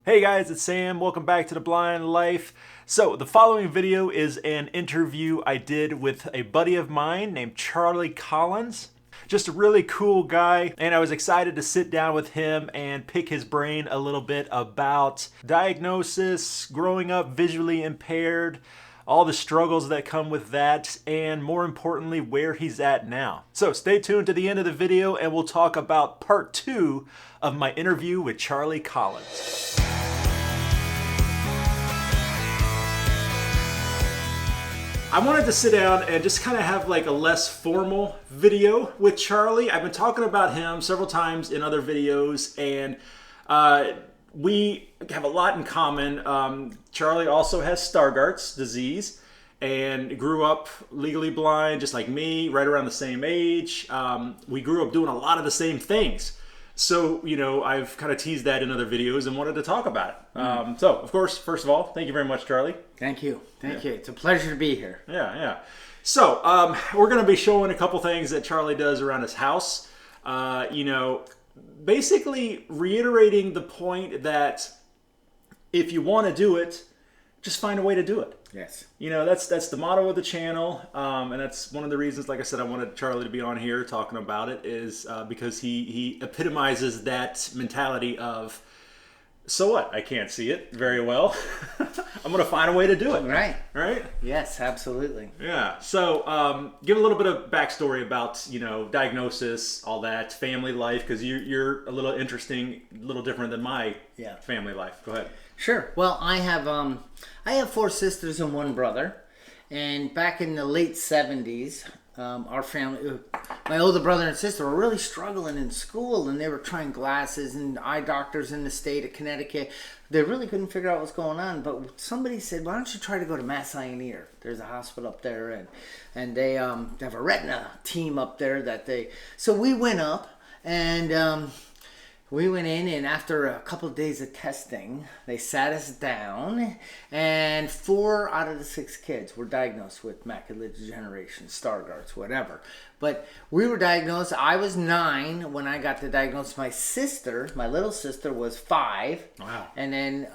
Hey guys, it's Sam. Welcome back to The Blind Life. So the following video is an interview I did with a buddy of mine named Charlie Collins. Just a really cool guy, and I was excited to sit down with him and pick his brain a little bit about diagnosis, growing up visually impaired, all the struggles that come with that, and more importantly, where he's at now. So stay tuned to the end of the video and we'll talk about part 2 of my interview with Charlie Collins. I wanted to sit down and just kind of have like a less formal video with Charlie. I've been talking about him several times in other videos, and we have a lot in common. Charlie also has Stargardt's disease and grew up legally blind just like me, right around the same age. We grew up doing a lot of the same things. So, you know, I've kind of teased that in other videos and wanted to talk about it. So, of course, first of all, thank you very much, Charlie. Thank you. Thank you. It's a pleasure to be here. Yeah. So, we're going to be showing a couple things that Charlie does around his house. Basically reiterating the point that if you want to do it, just find a way to do it. Yes. You know, that's the motto of the channel, and that's one of the reasons, like I said, I wanted Charlie to be on here talking about it, is because he epitomizes that mentality of, so what? I can't see it very well. I'm going to find a way to do it. Right. Right? Yes, absolutely. Yeah. So give a little bit of backstory about, you know, diagnosis, all that, family life, because you're a little interesting, a little different than my family life. Go ahead. Sure. Well, I have 4 sisters and 1 brother, and back in the late 70s, our family, my older brother and sister were really struggling in school, and they were trying glasses and eye doctors in the state of Connecticut. They really couldn't figure out what's going on, but somebody said, why don't you try to go to Mass Eye&Ear? There's a hospital up there, and they have a retina team up there so we went up, and we went in, and after a couple of days of testing, they sat us down, and 4 out of the 6 kids were diagnosed with macular degeneration, Stargardt's, whatever. But we were diagnosed. I was 9 when I got the diagnosis. My sister, my little sister, was 5. Wow. And then,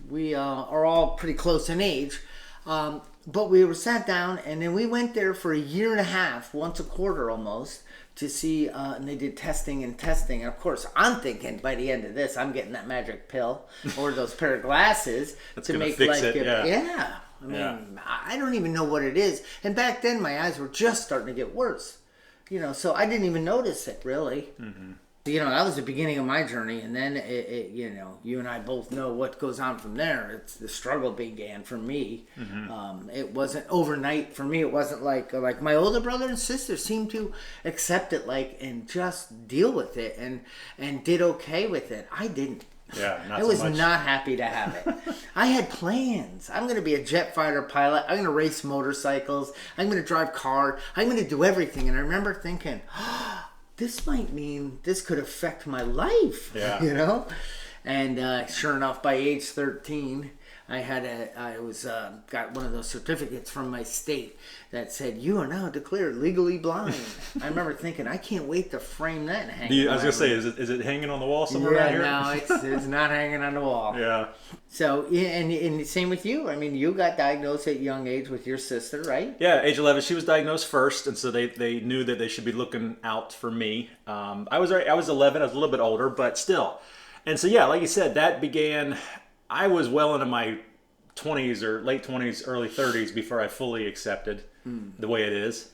we are all pretty close in age. But we were sat down, and then we went there for a year and a half, once a quarter almost, to see, and they did testing. And of course, I'm thinking by the end of this, I'm getting that magic pill or those pair of glasses to make life it. Yeah. I mean, I don't even know what it is. And back then, my eyes were just starting to get worse. You know, so I didn't even notice it, really. Mm-hmm. You know, that was the beginning of my journey, and then you and I both know what goes on from there. The struggle began for me. Mm-hmm. It wasn't overnight for me. It wasn't like my older brother and sister seemed to accept it, and just deal with it, and did okay with it. I didn't. Yeah, not I so was much. not happy to have it. I had plans. I'm going to be a jet fighter pilot. I'm going to race motorcycles. I'm going to drive cars. I'm going to do everything. And I remember thinking, this might mean this could affect my life, you know? And sure enough, by age 13, I got one of those certificates from my state that said, you are now declared legally blind. I remember thinking, I can't wait to frame that and hang it. I was going to say, is it hanging on the wall somewhere around here? No, it's not hanging on the wall. Yeah. So, and same with you. I mean, you got diagnosed at a young age with your sister, right? Yeah, age 11. She was diagnosed first, and so they knew that they should be looking out for me. I was 11. I was a little bit older, but still. And so, yeah, like you said, that began... I was well into my 20s or late 20s, early 30s before I fully accepted the way it is.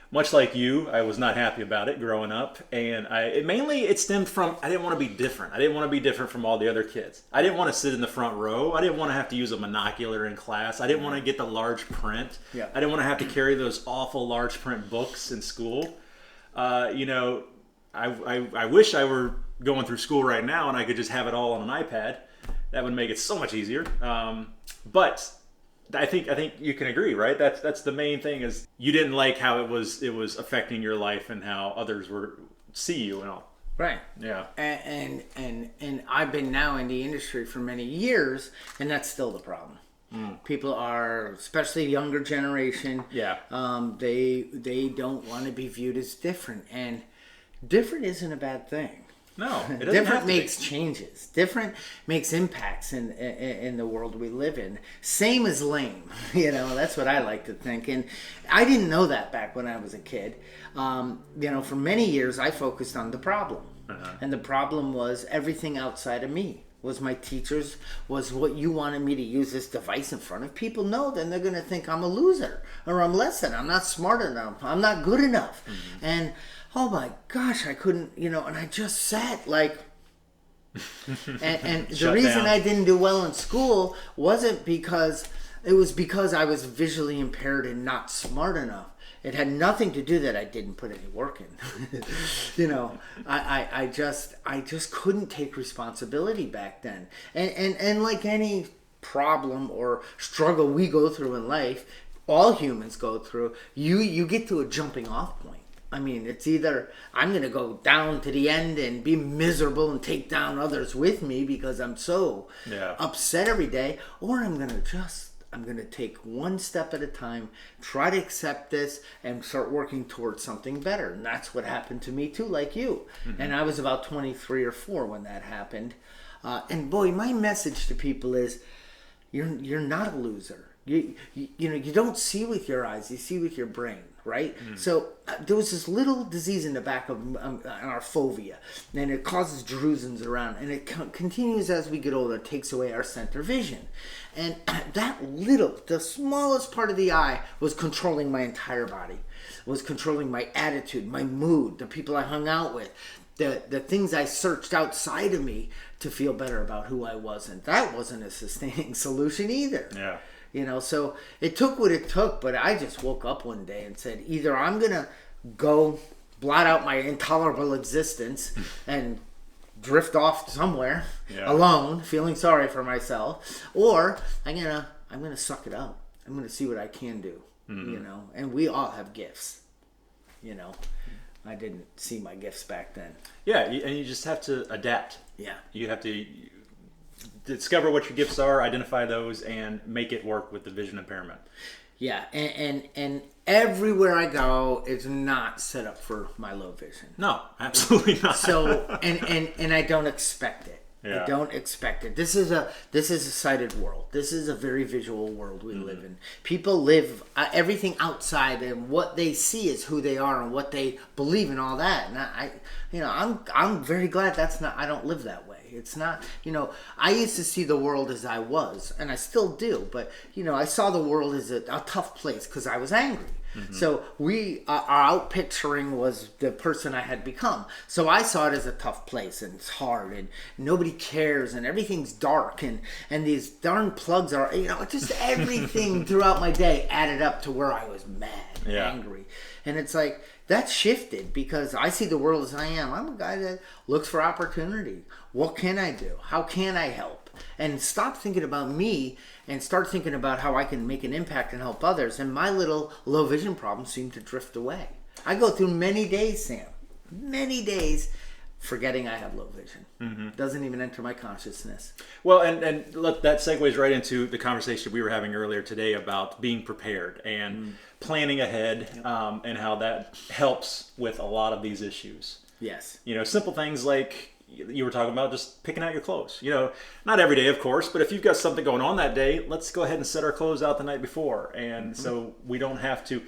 Much like you, I was not happy about it growing up. And it stemmed from, I didn't want to be different. I didn't want to be different from all the other kids. I didn't want to sit in the front row. I didn't want to have to use a monocular in class. I didn't want to get the large print. Yeah. I didn't want to have to carry those awful large print books in school. I wish I were going through school right now and I could just have it all on an iPad. That would make it so much easier. But I think you can agree, right? That's the main thing, is you didn't like how it was affecting your life and how others see you and all. Right. Yeah. And I've been now in the industry for many years, and that's still the problem. People are, especially younger generation, they don't want to be viewed as different, and different isn't a bad thing. No, it doesn't Different have to makes be. changes. Different makes impacts in the world we live in. Same as lame. That's what I like to think. And I didn't know that back when I was a kid. For many years I focused on the problem. And the problem was everything outside of me. Was my teachers, was what you wanted me to use this device in front of people? No, then they're going to think I'm a loser or I'm less than, I'm not smart enough, I'm not good enough. And oh my gosh, I couldn't, and I just sat like, and the reason I didn't do well in school wasn't because, it was because I was visually impaired and not smart enough. It had nothing to do that I didn't put any work in. I just couldn't take responsibility back then. And like any problem or struggle we go through in life, all humans go through, you get to a jumping off point. I mean, it's either I'm going to go down to the end and be miserable and take down others with me because I'm so upset every day, or I'm going to take one step at a time, try to accept this, and start working towards something better. And that's what happened to me too, like you. And I was about 23 or 4 when that happened. And boy, my message to people is, you're not a loser. You don't see with your eyes, you see with your brain, right? So there was this little disease in the back of our fovea, and it causes drusen's around, and it continues as we get older. It takes away our center vision. And the smallest part of the eye was controlling my entire body, was controlling my attitude, my mood, the people I hung out with, the things I searched outside of me to feel better about who I was. And that wasn't a sustaining solution either. Yeah. So it took what it took, but I just woke up one day and said, either I'm going to go blot out my intolerable existence and drift off somewhere alone, feeling sorry for myself, or I'm gonna suck it up. I'm gonna see what I can do. And we all have gifts. I didn't see my gifts back then. Yeah, and you just have to adapt. Yeah. You have to discover what your gifts are, identify those, and make it work with the vision impairment. Yeah, and everywhere I go is not set up for my low vision. No, absolutely not. So and I don't expect it. Yeah. I don't expect it. This is a sighted world. This is a very visual world we live in. People live everything outside, and what they see is who they are and what they believe and all that. And I'm very glad I don't live that way. It's not, I used to see the world as I was, and I still do, but, I saw the world as a tough place because I was angry. So our out picturing was the person I had become. So I saw it as a tough place, and it's hard, and nobody cares, and everything's dark, and these darn plugs are, just everything throughout my day added up to where I was mad, angry. And it's like, that shifted because I see the world as I am. I'm a guy that looks for opportunity. What can I do? How can I help? And stop thinking about me and start thinking about how I can make an impact and help others. And my little low vision problems seem to drift away. I go through many days, Sam, many days, forgetting I have low vision. Doesn't even enter my consciousness. Well, and look, that segues right into the conversation we were having earlier today about being prepared and planning ahead, and how that helps with a lot of these issues. Yes. Simple things like you were talking about, just picking out your clothes. Not every day, of course, but if you've got something going on that day, let's go ahead and set our clothes out the night before. And so we don't have to...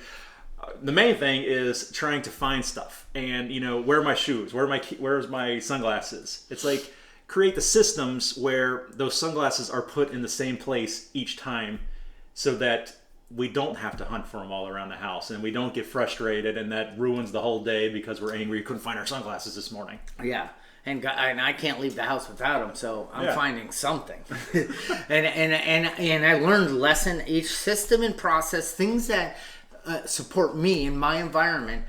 the main thing is trying to find stuff and, where are my shoes? Where's my sunglasses? It's like, create the systems where those sunglasses are put in the same place each time so that we don't have to hunt for them all around the house and we don't get frustrated and that ruins the whole day because we're angry we couldn't find our sunglasses this morning. Yeah. And I can't leave the house without them, so I'm finding something. and I learned lesson, each system and process, things that support me in my environment,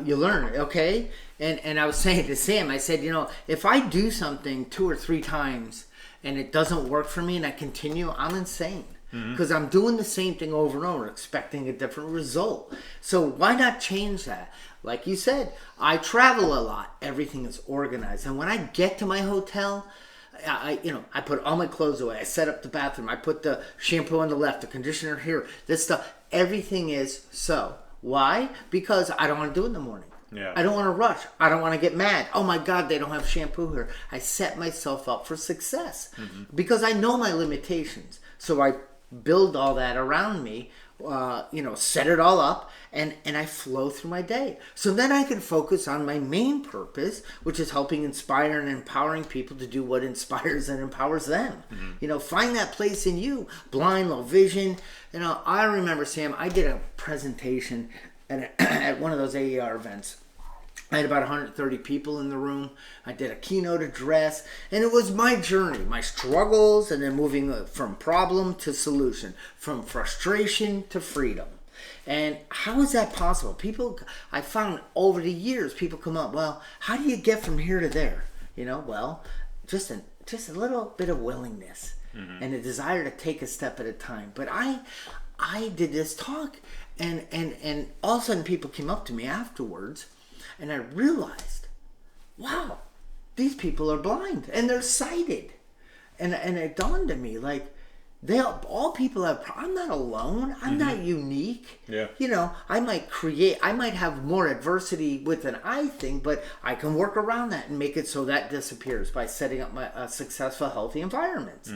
you learn it, okay? And I was saying to Sam, I said, if I do something 2 or 3 times and it doesn't work for me and I continue, I'm insane. Because I'm doing the same thing over and over, expecting a different result. So why not change that? Like you said, I travel a lot. Everything is organized. And when I get to my hotel, I put all my clothes away. I set up the bathroom. I put the shampoo on the left, the conditioner here, this stuff. Everything is so. Why? Because I don't want to do it in the morning. Yeah. I don't want to rush. I don't want to get mad. Oh my God, they don't have shampoo here. I set myself up for success because I know my limitations. So I build all that around me, set it all up, and I flow through my day. So then I can focus on my main purpose, which is helping inspire and empowering people to do what inspires and empowers them. Find that place in you, blind, low vision. I remember, Sam, I did a presentation at one of those AER events. I had about 130 people in the room. I did a keynote address, and it was my journey, my struggles, and then moving from problem to solution, from frustration to freedom. And how is that possible? I found over the years, people come up, well, how do you get from here to there? Just a little bit of willingness and a desire to take a step at a time. But I did this talk, and all of a sudden people came up to me afterwards, and I realized, wow, these people are blind and they're sighted. And it dawned on me, like, all people have, I'm not alone. I'm not unique. Yeah. I might have more adversity with an eye thing, but I can work around that and make it so that disappears by setting up my successful, healthy environments.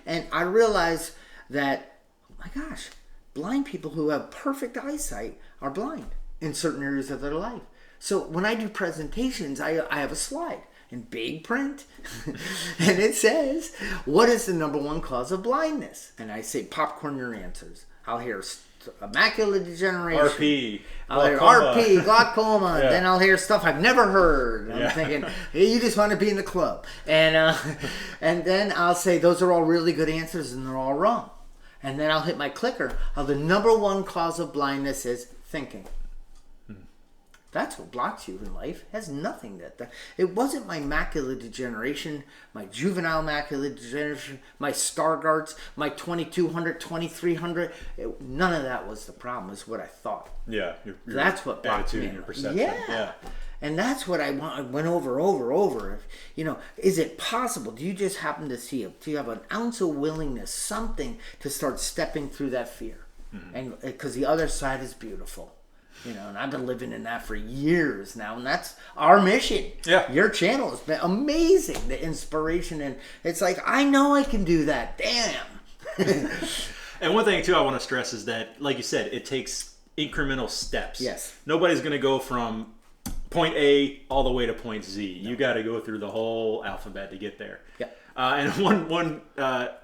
And I realized that, oh my gosh, blind people who have perfect eyesight are blind in certain areas of their life. So when I do presentations, I have a slide in big print, and it says, what is the number one cause of blindness? And I say, popcorn your answers. I'll hear macular degeneration. RP. I'll hear RP, glaucoma. Yeah. Then I'll hear stuff I've never heard. I'm thinking, hey, you just want to be in the club. And then I'll say, those are all really good answers, and they're all wrong. And then I'll hit my clicker. The number one cause of blindness is thinking. That's what blocks you in life. It has nothing it wasn't my macular degeneration, my juvenile macular degeneration, my Stargardts, my 2200, 2300. None of that was the problem. Is what I thought. Yeah, that's what blocked me. And your perception. Yeah. And that's what I went over. Is it possible? Do you just happen to see it? Do you have an ounce of willingness, something to start stepping through that fear? And because the other side is beautiful. And I've been living in that for years now, and that's our mission. Yeah. Your channel has been amazing, the inspiration, and it's like, I know I can do that. Damn. And one thing, too, I want to stress is that, like you said, it takes incremental steps. Yes. Nobody's going to go from point A all the way to point Z. No. You got to go through the whole alphabet to get there. Yeah. And one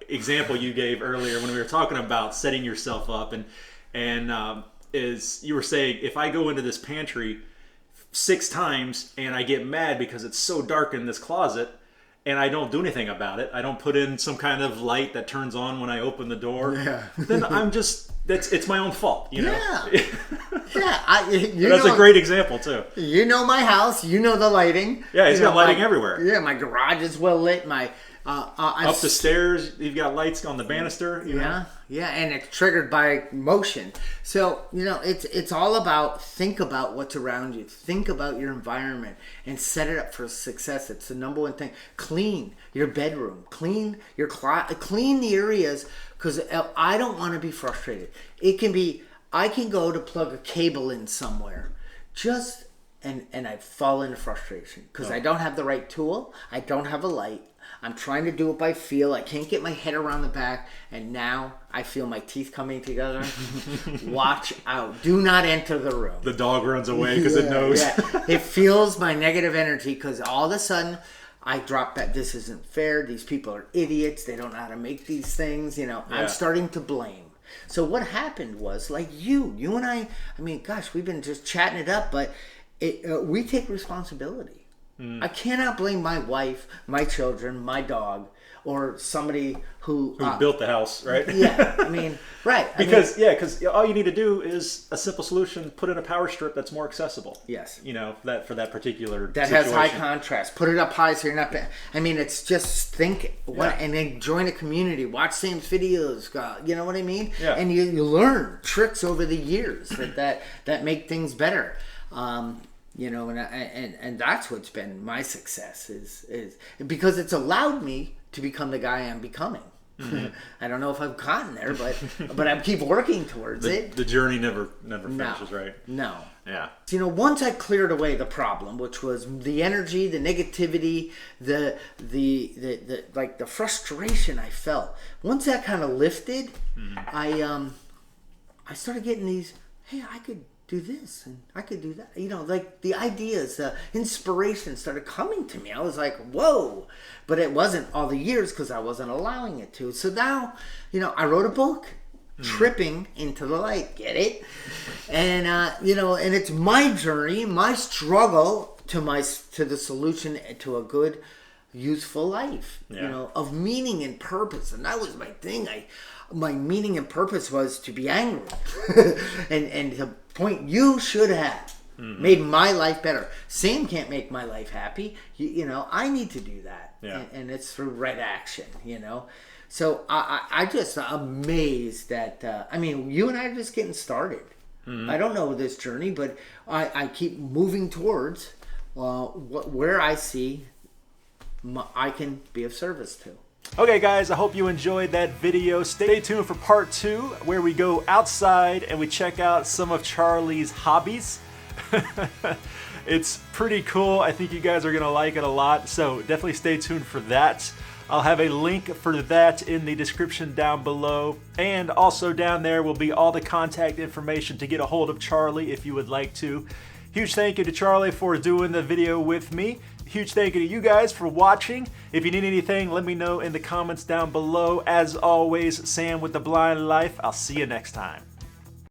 example you gave earlier when we were talking about setting yourself up is you were saying, if I go into this pantry 6 times and I get mad because it's so dark in this closet and I don't do anything about it, I don't put in some kind of light that turns on when I open the door, then I'm just, it's my own fault, Yeah. That's a great example too. My house, the lighting. Yeah, it's got lighting everywhere. Yeah, my garage is well lit. Up the stairs, you've got lights on the banister. Yeah, and it's triggered by motion. So it's all about, think about what's around you, think about your environment, and set it up for success. It's the number one thing. Clean your bedroom, clean your closet, clean the areas, because I don't want to be frustrated. It can be, I can go to plug a cable in somewhere, and I fall into frustration because I don't have the right tool, I don't have a light. I'm trying to do it by feel. I can't get my head around the back. And now I feel my teeth coming together. Watch out. Do not enter the room. The dog runs away because it knows. It feels my negative energy because all of a sudden I drop that. This isn't fair. These people are idiots. They don't know how to make these things. I'm starting to blame. So what happened was, like you and I mean, gosh, we've been just chatting it up, but we take responsibility. I cannot blame my wife, my children, my dog, or somebody who built the house, right? Yeah, I mean, right. Because all you need to do is a simple solution: put in a power strip that's more accessible. Yes. For that particular that situation. has high contrast. Put it up high so you're not. I mean, it's just think and then join a community. Watch Sam's videos. You know what I mean? Yeah. And you learn tricks over the years that make things better. And that's what's been my success is because it's allowed me to become the guy I'm becoming. I don't know if I've gotten there, but I keep working towards it. The journey never finishes, right? No. Yeah. You know, once I cleared away the problem, which was the energy, the negativity, the like the frustration I felt. Once that kind of lifted, I started getting these. Hey, I could do this and I could do that. You know, like the ideas, the inspiration started coming to me. I was like, whoa. But it wasn't all the years because I wasn't allowing it to. So now, you know, I wrote a book, Tripping into the Light. Get it? And, you know, and it's my journey, my struggle to the solution to a good, useful life, you know, of meaning and purpose. And that was my thing. My meaning and purpose was to be angry and the point you should have made my life better. Sam can't make my life happy. You know, I need to do that. Yeah. And it's through right action, you know. So I just amazed that, I mean, you and I are just getting started. I don't know this journey, but I keep moving towards where I see I can be of service to. Okay guys, I hope you enjoyed that video. Stay tuned for part 2 where we go outside and we check out some of Charlie's hobbies. It's pretty cool. I think you guys are gonna like it a lot, so definitely stay tuned for that. I'll have a link for that in the description down below, and also down there will be all the contact information to get a hold of Charlie if you would like to. Huge thank you to Charlie for doing the video with me. Huge thank you to you guys for watching. If you need anything, let me know in the comments down below. As always, Sam with The Blind Life. I'll see you next time.